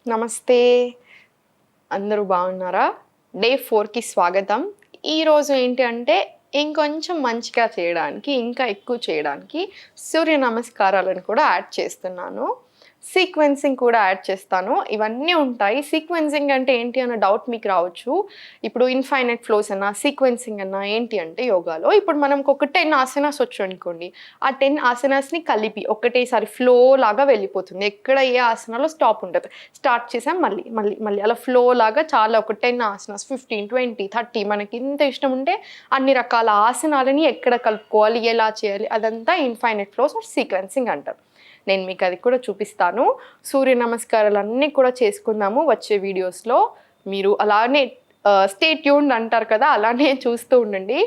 నమస్తే. అందరూ బాగున్నారా? డే 4కి స్వాగతం. ఈరోజు ఏంటి అంటే ఇంకొంచెం మంచిగా చేయడానికి, ఇంకా ఎక్కువ చేయడానికి సూర్య నమస్కారాలను కూడా యాడ్ చేస్తున్నాను. సీక్వెన్సింగ్ కూడా యాడ్ చేస్తాను. ఇవన్నీ ఉంటాయి. సీక్వెన్సింగ్ అంటే ఏంటి అన్న డౌట్ మీకు రావచ్చు. ఇప్పుడు ఇన్ఫైనైట్ ఫ్లోస్ అన్నా, సీక్వెన్సింగ్ అన్నా ఏంటి అంటే యోగాలో ఇప్పుడు మనకు ఒక 10 ఆసనాస్ వచ్చనుకోండి. ఆ 10 ఆసనాస్‌ని కలిపి ఒకటేసారి ఫ్లో లాగా వెళ్ళిపోతుంది. ఎక్కడ ఏ ఆసనాలో స్టాప్ ఉండదు. స్టార్ట్ చేసాం మళ్ళీ అలా ఫ్లో లాగా చాలా ఒక 10 ఆసనాస్ 15, 20, 30 మనకి ఎంత ఇష్టం ఉంటే అన్ని రకాల ఆసనాలని ఎక్కడ కలుపుకోవాలి, ఎలా చేయాలి అదంతా ఇన్ఫైనైట్ ఫ్లోస్ ఆర్ సీక్వెన్సింగ్ అంటారు. నేను మీకు అది కూడా చూపిస్తాను. సూర్య నమస్కారాలన్నీ కూడా చేసుకుందాము వచ్చే వీడియోస్‌లో. మీరు అలానే స్టే ట్యూన్డ్ అంటారు కదా! అలానే చూస్తూ ఉండండి.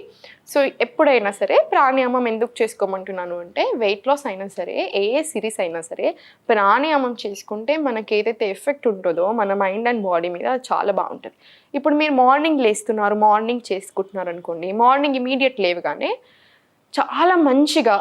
సో, ఎప్పుడైనా సరే ప్రాణాయామం ఎందుకు చేసుకోమంటున్నాను అంటే వెయిట్ లాస్ అయినా సరే, ఏ సిరీస్ అయినా సరే ప్రాణాయామం చేసుకుంటే మనకేదైతే ఎఫెక్ట్ ఉంటుందో మన మైండ్ అండ్ బాడీ మీద చాలా బావుంటది. ఇప్పుడు మీరు మార్నింగ్ లేస్తున్నారు, మార్నింగ్ చేసుకుంటున్నారనుకోండి. మార్నింగ్ ఇమ్మీడియేట్ లేవగానే చాలా మంచిగా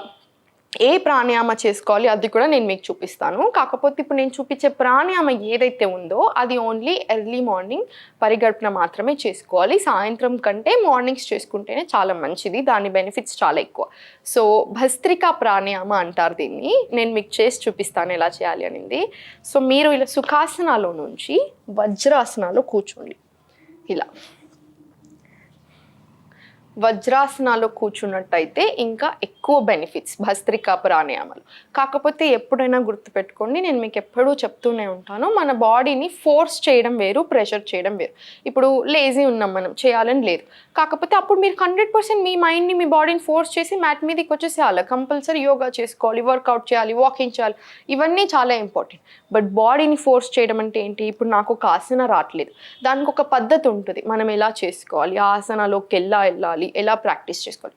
ఏ ప్రాణాయామ చేసుకోవాలి అది కూడా నేను మీకు చూపిస్తాను. కాకపోతే ఇప్పుడు నేను చూపించే ప్రాణాయామ ఏదైతే ఉందో అది ఓన్లీ ఎర్లీ మార్నింగ్ పరిగడుపున మాత్రమే చేసుకోవాలి. సాయంత్రం కంటే మార్నింగ్స్ చేసుకుంటేనే చాలా మంచిది. దాని బెనిఫిట్స్ చాలా ఎక్కువ. సో, భస్త్రికా ప్రాణాయామ అంటారు దీన్ని. నేను మీకు చేసి చూపిస్తాను ఎలా చేయాలి అనేది. సో, మీరు ఇలా సుఖాసనాలో నుంచి వజ్రాసనాలో కూర్చోండి. ఇలా వజ్రాసనాలో కూర్చున్నట్టయితే ఇంకా ఎక్కువ బెనిఫిట్స్ భస్త్రికా ప్రాణాయామాలు. కాకపోతే ఎప్పుడైనా గుర్తుపెట్టుకోండి, నేను మీకు ఎప్పుడూ చెప్తూనే ఉంటాను, మన బాడీని ఫోర్స్ చేయడం వేరు, ప్రెషర్ చేయడం వేరు. ఇప్పుడు లేజీ ఉన్నాం మనం, చేయాలని లేదు. కాకపోతే అప్పుడు మీరు 100% మీ మైండ్ని, మీ బాడీని ఫోర్స్ చేసి మ్యాట్ మీదకి వచ్చేసేయాలి. కంపల్సరీ యోగా చేసుకోవాలి, వర్కౌట్ చేయాలి, వాకింగ్ చేయాలి, ఇవన్నీ చాలా ఇంపార్టెంట్. బట్ బాడీని ఫోర్స్ చేయడం అంటే ఏంటి? ఇప్పుడు నాకు ఒక ఆసన రావట్లేదు, దానికి ఒక పద్ధతి ఉంటుంది. మనం ఎలా చేసుకోవాలి, ఆ ఆసనాలోకి ఎలా వెళ్ళాలి, ఎలా ప్రాక్టీస్ చేసుకోవాలి.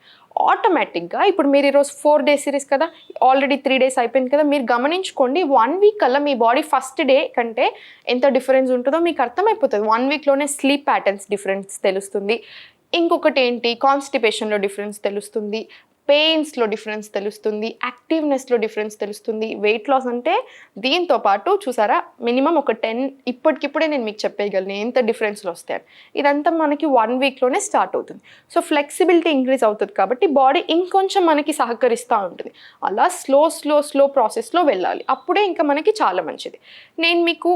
ఆటోమేటిక్గా ఇప్పుడు మీరు ఈరోజు 4 డేస్ సిరీస్ కదా, ఆల్రెడీ 3 డేస్ అయిపోయింది కదా, మీరు గమనించుకోండి 1 వీక్ కల్లా మీ బాడీ ఫస్ట్ డే కంటే ఎంత డిఫరెన్స్ ఉంటుందో మీకు అర్థమైపోతుంది. 1 వీక్లోనే స్లీప్ ప్యాటర్న్స్ డిఫరెన్స్ తెలుస్తుంది. ఇంకొకటి ఏంటి, కాన్స్టిపేషన్లో డిఫరెన్స్ తెలుస్తుంది, పెయిన్స్లో డిఫరెన్స్ తెలుస్తుంది, యాక్టివ్నెస్లో డిఫరెన్స్ తెలుస్తుంది. వెయిట్ లాస్ అంటే దీంతో పాటు చూసారా మినిమం ఒక 10 ఇప్పటికిప్పుడే నేను మీకు చెప్పేయగలను ఎంత డిఫరెన్స్లు వస్తాయని. ఇదంతా మనకి 1 వీక్లోనే స్టార్ట్ అవుతుంది. సో, ఫ్లెక్సిబిలిటీ ఇంక్రీజ్ అవుతుంది కాబట్టి బాడీ ఇంకొంచెం మనకి సహకరిస్తూ ఉంటుంది. అలా స్లో ప్రాసెస్లో వెళ్ళాలి. అప్పుడే ఇంకా మనకి చాలా మంచిది. నేను మీకు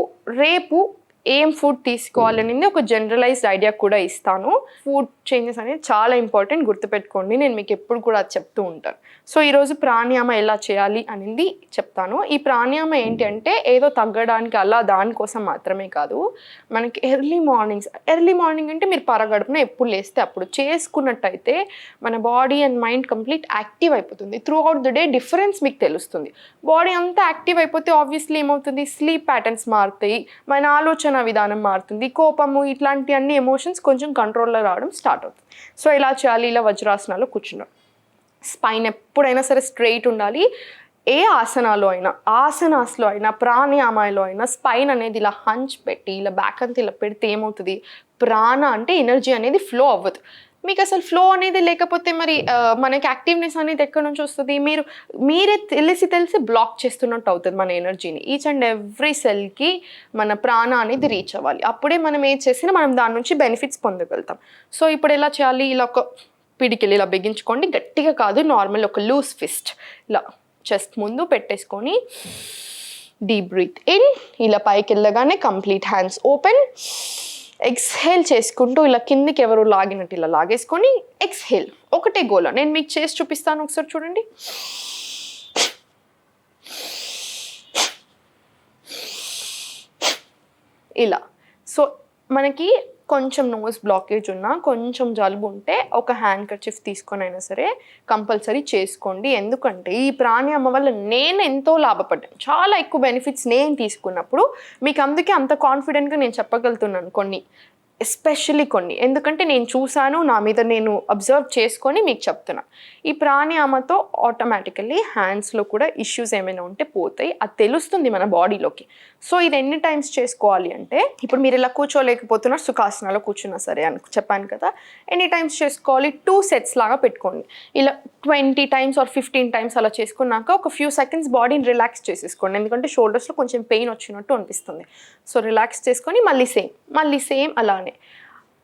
రేపు ఏం ఫుడ్ తీసుకోవాలనేది ఒక జనరలైజ్డ్ ఐడియా కూడా ఇస్తాను. ఫుడ్ చేంజెస్ అనేది చాలా ఇంపార్టెంట్, గుర్తుపెట్టుకోండి. నేను మీకు ఎప్పుడు కూడా అది చెప్తూ ఉంటాను. సో, ఈరోజు ప్రాణాయామ ఎలా చేయాలి అనేది చెప్తాను. ఈ ప్రాణాయామ ఏంటి అంటే ఏదో తగ్గడానికి అలా దానికోసం మాత్రమే కాదు. మనకి ఎర్లీ మార్నింగ్ అంటే మీరు పరగడుపున ఎప్పుడు లేస్తే అప్పుడు చేసుకున్నట్టయితే మన body and mind complete active అయిపోతుంది. Throughout the day difference మీకు తెలుస్తుంది. బాడీ అంతా యాక్టివ్ అయిపోతే ఆబ్వియస్లీ ఏమవుతుంది, స్లీప్ ప్యాటర్న్స్ మారుతాయి, మన ఆలోచన విధానం మారుతుంది, కోపము ఇట్లాంటి అన్ని ఎమోషన్స్ కొంచెం కంట్రోల్లో రావడం స్టార్ట్ అవుతుంది. సో, ఇలా చేయాలి. ఇలా వజ్రాసనాలో కూర్చున్నాం. స్పైన్ ఎప్పుడైనా సరే స్ట్రైట్ ఉండాలి. ఏ ఆసనాస్లో అయినా ప్రాణాయామాలో అయినా స్పైన్ అనేది ఇలా హంచ్ పెట్టి ఇలా బ్యాక్ అంతా ఇలా పెడితే ఏమవుతుంది, ప్రాణ అంటే ఎనర్జీ అనేది ఫ్లో అవ్వదు. మీకు అసలు ఫ్లో అనేది లేకపోతే మరి మనకి యాక్టివ్నెస్ అనేది ఎక్కడి నుంచి వస్తుంది? మీరే తెలిసి బ్లాక్ చేస్తున్నట్టు అవుతుంది మన ఎనర్జీని. ఈచ్ అండ్ ఎవ్రీ సెల్కి మన ప్రాణ అనేది రీచ్ అవ్వాలి. అప్పుడే మనం ఏం చేసినా మనం దాని నుంచి బెనిఫిట్స్ పొందగలుగుతాం. సో, ఇప్పుడు ఎలా చేయాలి, ఇలా ఒక పిడికిలు ఇలా బిగించుకోండి, గట్టిగా కాదు, నార్మల్ ఒక లూజ్ ఫిస్ట్ ఇలా చెస్ట్ ముందు పెట్టేసుకొని డీప్ బ్రీత్ ఇన్. ఇలా పైకి వెళ్ళగానే కంప్లీట్ హ్యాండ్స్ ఓపెన్. ఎక్స్హేల్ చేసుకుంటూ ఇలా కిందికి ఎవరు లాగినట్టు ఇలా లాగేసుకొని ఎక్స్హేల్. ఒకటే గోల, నేను మీకు చేసి చూపిస్తాను, ఒకసారి చూడండి. ఇలా. సో, మనకి కొంచెం నోస్ బ్లాకేజ్ ఉన్నా, కొంచెం జలుబు ఉంటే ఒక హ్యాండ్ కర్చీఫ్ తీసుకొని అయినా సరే కంపల్సరీ చేసుకోండి. ఎందుకంటే ఈ ప్రాణాయామం వల్ల నేను ఎంతో లాభపడ్డాను. చాలా ఎక్కువ బెనిఫిట్స్ నేను తీసుకున్నప్పుడు మీకు అందుకే అంత కాన్ఫిడెంట్గా నేను చెప్పగలుగుతున్నాను కొన్ని. ఎస్పెషల్లీ కొన్ని, ఎందుకంటే నేను చూశాను, నా మీద నేను అబ్జర్వ్ చేసుకొని మీకు చెప్తున్నా. ఈ ప్రాణాయామతో ఆటోమేటికల్లీ హ్యాండ్స్లో కూడా ఇష్యూస్ ఏమైనా ఉంటే పోతాయి, అది తెలుస్తుంది మన బాడీలోకి. సో ఇది ఎన్ని టైమ్స్ చేసుకోవాలి అంటే, ఇప్పుడు మీరు ఇలా కూర్చోలేకపోతున్నారు, సుఖాసనాలో కూర్చున్నా సరే అని చెప్పాను కదా, ఎన్ని టైమ్స్ చేసుకోవాలి, 2 sets లాగా పెట్టుకోండి. ఇలా 20 times or 15 times అలా చేసుకున్నాక ఒక ఫ్యూ సెకండ్స్ బాడీని రిలాక్స్ చేసేసుకోండి, ఎందుకంటే షోల్డర్స్లో కొంచెం పెయిన్ వచ్చినట్టు అనిపిస్తుంది. సో రిలాక్స్ చేసుకొని మళ్ళీ సేమ్ అలానే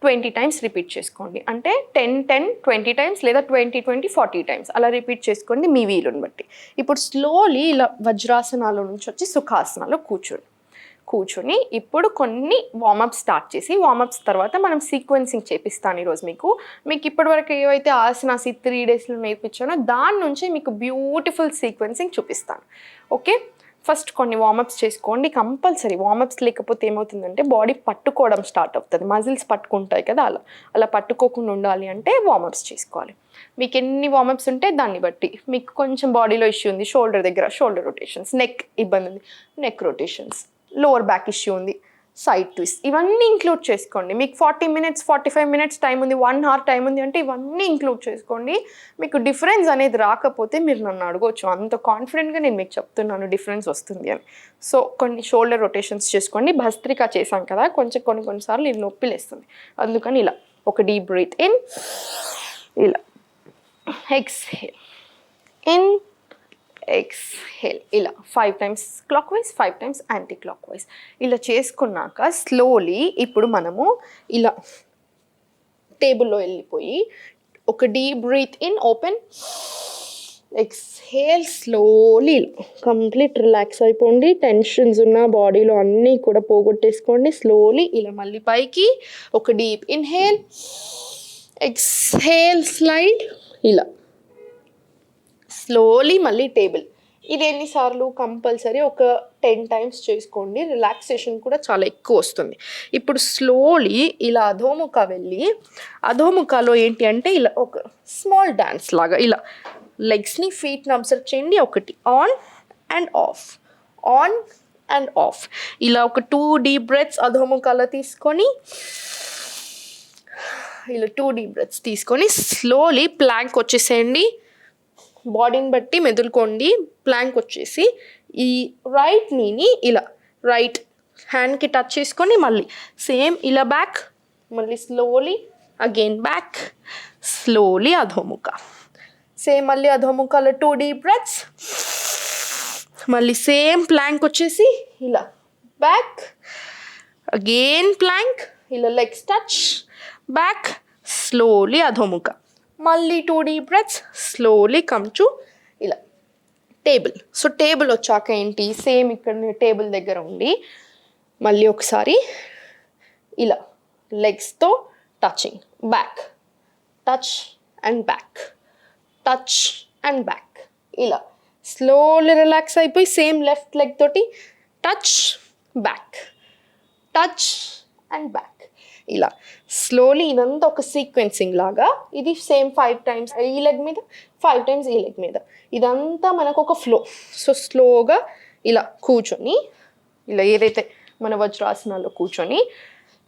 20 times రిపీట్ చేసుకోండి. అంటే 10-10-20 times లేదా 20-20-40 times అలా రిపీట్ చేసుకోండి మీ వీలుని బట్టి. ఇప్పుడు స్లోలీ ఇలా వజ్రాసనాల నుంచి వచ్చి సుఖాసనాలో కూర్చొని ఇప్పుడు కొన్ని వార్మప్స్ స్టార్ట్ చేసి, వార్మప్స్ తర్వాత మనం సీక్వెన్సింగ్ చేపిస్తాను ఈరోజు మీకు ఇప్పటివరకు ఏవైతే ఆసనాస్ 3 daysలో నేర్పించానో దాని నుంచి మీకు బ్యూటిఫుల్ సీక్వెన్సింగ్ చూపిస్తాను. ఓకే, ఫస్ట్ కొన్ని వార్మప్స్ చేసుకోండి కంపల్సరీ. వార్మప్స్ లేకపోతే ఏమవుతుందంటే బాడీ పట్టుకోవడం స్టార్ట్ అవుతుంది, మజిల్స్ పట్టుకుంటాయి కదా, అలా పట్టుకోకుండా ఉండాలి అంటే వార్మప్స్ చేసుకోవాలి. మీకు ఎన్ని వార్మప్స్ ఉంటే దాన్ని బట్టి, మీకు కొంచెం బాడీలో ఇష్యూ ఉంది షోల్డర్ దగ్గర, షోల్డర్ రొటేషన్స్, నెక్ ఇబ్బంది ఉంది, neck rotations, lower back issue ఉంది, సైడ్ ట్విస్ట్, ఇవన్నీ ఇంక్లూడ్ చేసుకోండి. మీకు 40 minutes 45 minutes టైం ఉంది, 1 hour టైం ఉంది అంటే ఇవన్నీ ఇంక్లూడ్ చేసుకోండి. మీకు డిఫరెన్స్ అనేది రాకపోతే మీరు నన్ను అడగవచ్చు, అంత కాన్ఫిడెంట్గా నేను మీకు చెప్తున్నాను డిఫరెన్స్ వస్తుంది అని. సో కొన్ని షోల్డర్ రొటేషన్స్ చేసుకోండి. భస్త్రికా చేశాం కదా, కొన్నిసార్లు నేను నొప్పి లేస్తుంది, అందుకని ఇలా ఒక డీప్ బ్రీత్ ఇన్, ఇలా ఎక్స్హేల్ ఇన్, ఎక్స్హేల్, ఇలా 5 times clockwise 5 times anti clockwise. ఇలా చేసుకున్నాక స్లోలీ ఇప్పుడు మనము ఇలా టేబుల్లో వెళ్ళిపోయి ఒక deep breath in, open, exhale, slowly complete relax అయిపోండి. టెన్షన్స్ ఉన్న బాడీలో అన్నీ కూడా పోగొట్టేసుకోండి. స్లోలీ ఇలా మళ్ళీ పైకి ఒక డీప్ ఇన్హేల్, ఎక్స్హేల్, స్లైడ్, ఇలా స్లోలీ మళ్ళీ టేబుల్. ఇది ఎన్నిసార్లు కంపల్సరీ ఒక 10 times చేసుకోండి, రిలాక్సేషన్ కూడా చాలా ఎక్కువ వస్తుంది. ఇప్పుడు స్లోలీ ఇలా అధోముఖ వెళ్ళి, అధోముఖలో ఏంటి అంటే ఇలా ఒక స్మాల్ డ్యాన్స్ లాగా ఇలా లెగ్స్ని ఫీట్ని అబ్జర్వ్ చేయండి. ఒకటి on and of, on and of, ఇలా ఒక 2 deep breaths అధోముఖాలో తీసుకొని, ఇలా 2 deep breaths తీసుకొని స్లోలీ ప్లాంక్ వచ్చేసేయండి. బాడీని బట్టి మెదులుకోండి. ప్లాంక్ వచ్చేసి ఈ రైట్ నీని ఇలా రైట్ హ్యాండ్కి టచ్ చేసుకొని మళ్ళీ సేమ్ ఇలా బ్యాక్, మళ్ళీ స్లోలీ అగైన్ బ్యాక్, స్లోలీ అధోముఖ, సేమ్ మళ్ళీ అధోముఖలో 2 deep breaths, మళ్ళీ సేమ్ ప్లాంక్ వచ్చేసి ఇలా బ్యాక్, అగైన్ ప్లాంక్, ఇలా లెగ్స్ టచ్, బ్యాక్, స్లోలీ అధోముఖ, మళ్ళీ 2 deep breaths, slowly come to ఇలా టేబుల్. సో టేబుల్ వచ్చాక ఏంటి, సేమ్ ఇక్కడ టేబుల్ దగ్గర ఉండి మళ్ళీ ఒకసారి ఇలా లెగ్స్తో touching, back, touch and back, touch and back, ఇలా స్లోలీ రిలాక్స్ అయిపోయి సేమ్ లెఫ్ట్ లెగ్ తోటి touch, back, touch and back, ఇలా స్లోలీ ఇదంతా ఒక సీక్వెన్సింగ్ లాగా. ఇది సేమ్ 5 times ఈ లెగ్ మీద, 5 times ఈ లెగ్ మీద, ఇదంతా మనకు ఒక ఫ్లో. సో స్లోగా ఇలా కూర్చొని, ఇలా ఏదైతే మన వజ్రాసనాల్లో కూర్చొని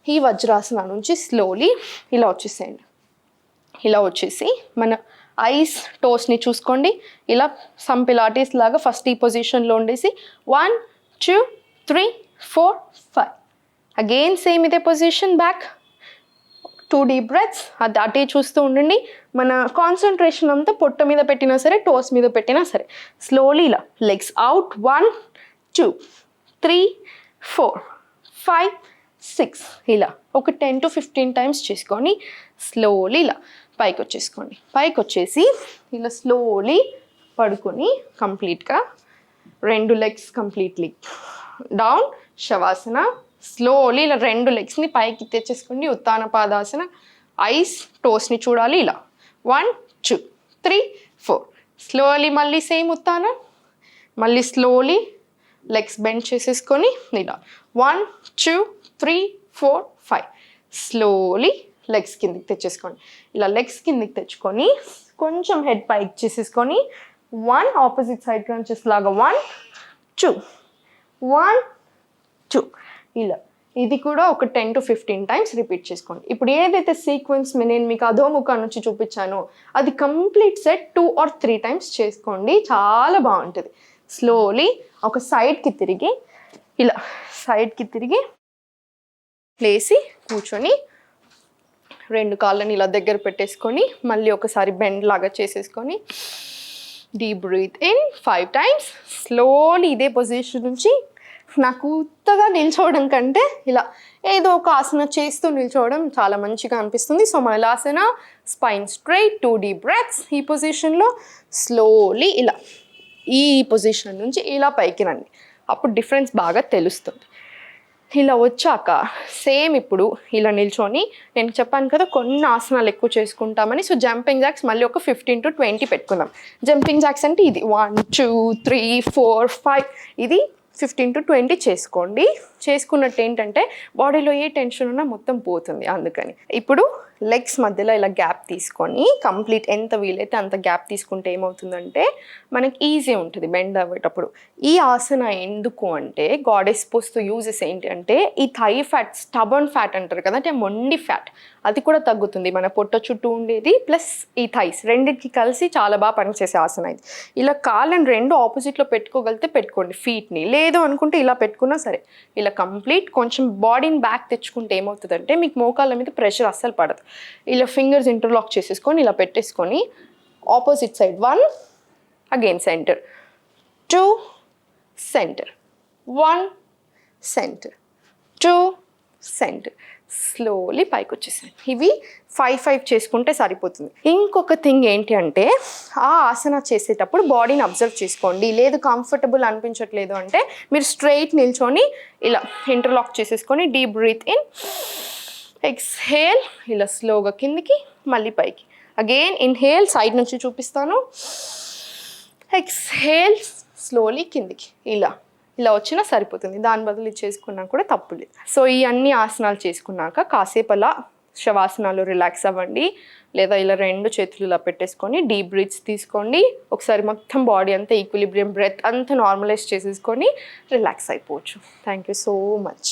ఈ వజ్రాసన నుంచి స్లోలీ ఇలా వచ్చేసేయండి. ఇలా వచ్చేసి మన ఐస్ టోస్ని చూసుకోండి, ఇలా సమ్ పిలాటిస్ లాగా ఫస్ట్ ఈ పొజిషన్లో ఉండేసి 1 2 3 4 5, అగైన్ సేమ్ ఇదే పొజిషన్, బ్యాక్, 2 deep breaths, అది అటే చూస్తూ ఉండండి. మన కాన్సన్ట్రేషన్ అంతా పొట్ట మీద పెట్టినా సరే, టోస్ మీద పెట్టినా సరే, స్లోలీ ఇలా లెగ్స్ అవుట్, 1 2 3 4 5 6, ఇలా ఒక 10 to 15 times చేసుకొని స్లోలీ ఇలా పైకి వచ్చేసుకోండి. పైకి వచ్చేసి ఇలా స్లోలీ పడుకొని కంప్లీట్గా 2 legs కంప్లీట్లీ డౌన్, శవాసన, స్లోలీ ఇలా 2 legsని పైకి తెచ్చేసుకోండి. ఉత్తాన పాదాసన, ఐస్ టోస్ని చూడాలి. ఇలా 1 2 3 4, స్లోలీ మళ్ళీ సేమ్ ఉత్తాన, మళ్ళీ స్లోలీ లెగ్స్ బెండ్ చేసేసుకొని ఇలా 1 2 3 4 5, స్లోలీ లెగ్స్ కిందికి తెచ్చేసుకోండి. ఇలా లెగ్స్ కిందికి తెచ్చుకొని కొంచెం హెడ్ పైకి చేసేసుకొని 1 ఆపోజిట్ సైడ్ క్రంచెస్ లాగా 1 2 1 2, ఇలా ఇది కూడా ఒక 10 to 15 టైమ్స్ రిపీట్ చేసుకోండి. ఇప్పుడు ఏదైతే సీక్వెన్స్ నేను మీకు అధోముఖం నుంచి చూపించానో అది కంప్లీట్ సెట్ 2 or 3 టైమ్స్ చేసుకోండి, చాలా బాగుంటుంది. స్లోలీ ఒక సైడ్కి తిరిగి ఇలా సైడ్కి తిరిగి లేసి కూర్చొని 2 కాళ్ళని ఇలా దగ్గర పెట్టేసుకొని మళ్ళీ ఒకసారి బెండ్ లాగా చేసేసుకొని deep breath in 5 times. Slowly ఇదే పొజిషన్ నుంచి నాకు ఉత్తగా నిల్చోవడం కంటే ఇలా ఏదో ఒక ఆసన చేస్తూ నిల్చోవడం చాలా మంచిగా అనిపిస్తుంది. So Malasana, spine straight, 2 deep breaths. ఈ పొజిషన్లో స్లోలీ ఇలా ఈ పొజిషన్ నుంచి ఇలా పైకి రండి, అప్పుడు డిఫరెన్స్ బాగా తెలుస్తుంది. ఇలా వచ్చాక సేమ్ ఇప్పుడు ఇలా నిల్చొని, నేను చెప్పాను కదా కొన్ని ఆసనాలు ఎక్కువ చేసుకుంటామని, సో జంపింగ్ జాక్స్ మళ్ళీ ఒక 15 to 20 పెట్టుకుందాం. జంపింగ్ జాక్స్ అంటే ఇది 1 2 3 4 5 ఇది 15 to 20 చేసుకోండి. చేసుకున్నట్టు ఏంటంటే బాడీలో ఏ టెన్షన్ ఉన్నా మొత్తం పోతుంది. అందుకని ఇప్పుడు లెగ్స్ మధ్యలో ఇలా గ్యాప్ తీసుకొని కంప్లీట్ ఎంత వీలైతే అంత గ్యాప్ తీసుకుంటే ఏమవుతుందంటే మనకి ఈజీ ఉంటుంది బెండ్ అవ్వేటప్పుడు. ఈ ఆసన ఎందుకు అంటే గాడెస్ పోస్ట్ యూజెస్ ఏంటి అంటే ఈ థై ఫ్యాట్, స్టబర్న్ ఫ్యాట్ అంటారు కదా, అంటే మొండి ఫ్యాట్, అది కూడా తగ్గుతుంది. మన పొట్ట చుట్టూ ఉండేది ప్లస్ ఈ థైస్ రెండింటికి కలిసి చాలా బాగా పనిచేసే ఆసన ఇది. ఇలా కాళ్ళని 2 ఆపోజిట్లో పెట్టుకోగలిగితే పెట్టుకోండి, ఫీట్ని. లేదు అనుకుంటే ఇలా పెట్టుకున్నా సరే. ఇలా కంప్లీట్ కొంచెం బాడీని బ్యాక్ తెచ్చుకుంటే ఏమవుతుందంటే మీకు మోకాళ్ళ మీద ప్రెషర్ అస్సలు పడదు. ఇలా ఫింగర్స్ ఇంటర్లాక్ చేసేసుకొని ఇలా పెట్టేసుకొని opposite side 1 again centre, 2 centre, 1 centre, 2 centre. Slowly పైకి వచ్చేసాను. ఇవి 5 చేసుకుంటే సరిపోతుంది. ఇంకొక థింగ్ ఏంటి అంటే ఆ ఆసన చేసేటప్పుడు బాడీని అబ్జర్వ్ చేసుకోండి. లేదు కంఫర్టబుల్ అనిపించట్లేదు అంటే మీరు స్ట్రైట్ నిల్చొని ఇలా ఇంటర్లాక్ చేసేసుకొని డీప్ బ్రీత్ ఇన్, ఎక్స్హేల్ ఇలా స్లోగా కిందికి మళ్ళీ పైకి. అగైన్ ఇన్హేల్, సైడ్ నుంచి చూపిస్తాను, ఎక్స్హేల్ స్లోలీ కిందికి. ఇలా ఇలా వచ్చినా సరిపోతుంది. దాని బదులు ఇది చేసుకున్నా కూడా తప్పు లేదు. సో ఈ అన్ని ఆసనాలు చేసుకున్నాక కాసేపు అలా శవాసనాలు రిలాక్స్ అవ్వండి. లేదా ఇలా 2 చేతులు ఇలా పెట్టేసుకొని డీప్ బ్రీత్స్ తీసుకోండి. ఒకసారి మొత్తం బాడీ అంతా ఈక్విలిబ్రియం, బ్రెత్ అంతా నార్మలైజ్ చేసేసుకొని రిలాక్స్ అయిపోవచ్చు. Thank you so much.